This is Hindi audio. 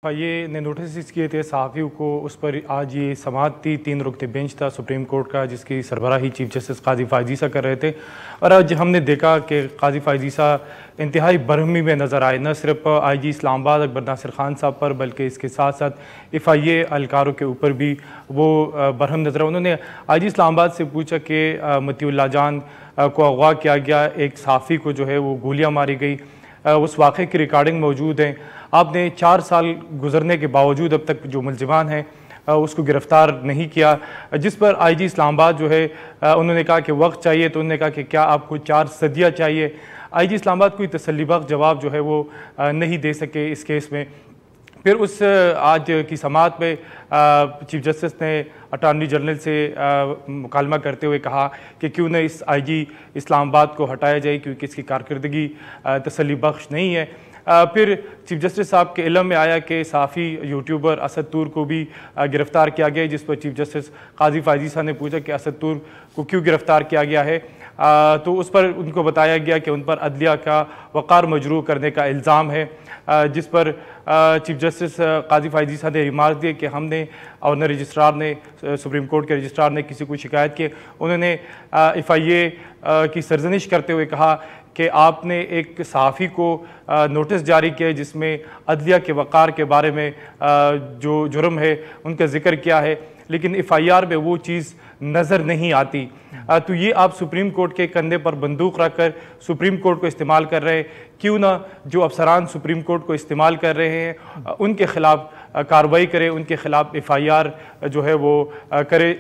ये ने नोटिस किए थे सहाफ़ियों को, उस पर आज ये समाअत थी। 3 रुकते बेंच था सुप्रीम कोर्ट का, जिसकी सरबराही चीफ जस्टिस काजी फ़ायज़ ईसा कर रहे थे। और आज हमने देखा कि काजी फ़ायज़ ईसा इंतहाई बरहमी में नज़र आए, न सिर्फ IG इस्लामाबाद अकबर नासिर खान साहब पर, बल्कि इसके साथ साथ FIA एहलकारों के ऊपर भी वो बरहम नज़र आए। उन्होंने IG इस्लामाबाद से पूछा कि मतीउल्लाह जान को अगवा किया गया, एक सहाफ़ी को जो है वो गोलियाँ मारी गई, उस वाक़े की रिकॉर्डिंग मौजूद है। आपने 4 साल गुजरने के बावजूद अब तक जो मुलजिमान हैं उसको गिरफ़्तार नहीं किया, जिस पर IG इस्लामाबाद जो है उन्होंने कहा कि वक्त चाहिए। तो उन्होंने कहा कि क्या आपको 4 सदियाँ चाहिए। IG इस्लामाबाद कोई तसल्लीबख्श जवाब जो है वो नहीं दे सके इस केस में। फिर उस आज की समाअत में चीफ जस्टिस ने अटॉर्नी जनरल से मुकालमा करते हुए कहा कि क्यों न इस IG इस्लामाबाद को हटाया जाए, क्योंकि इसकी कारकर्दगी तसल्ली बख्श नहीं है। फिर चीफ जस्टिस साहब के इल्म में आया कि सहाफ़ी यूट्यूबर असद तूर को भी गिरफ़्तार किया गया, जिस पर चीफ जस्टिस काजी फ़ायज़ ईसा ने पूछा कि असद तूर को क्यों गिरफ़्तार किया गया है। तो उस पर उनको बताया गया कि उन पर अदलिया का वक़ार मजरूह करने का इल्ज़ाम है, जिस पर चीफ जस्टिस काजी फ़ायज़ ईसा ने रिमार्क दिए कि हमने और न रजिस्ट्रार ने, सुप्रीम कोर्ट के रजिस्ट्रार ने किसी को शिकायत की। उन्होंने FIA की सरजनिश करते हुए कहा कि आपने एक सहाफ़ी को नोटिस जारी किया जिसमें अदलिया के वक़ार के बारे में जो जुर्म है उनका ज़िक्र किया है, लेकिन FIR में वो चीज़ नज़र नहीं आती। तो ये आप सुप्रीम कोर्ट के कंधे पर बंदूक रखकर सुप्रीम कोर्ट को इस्तेमाल कर रहे हैं। क्यों ना जो अफसरान सुप्रीम कोर्ट को इस्तेमाल कर रहे हैं उनके ख़िलाफ़ कार्रवाई करें, उनके ख़िलाफ़ FIR जो है वो करे।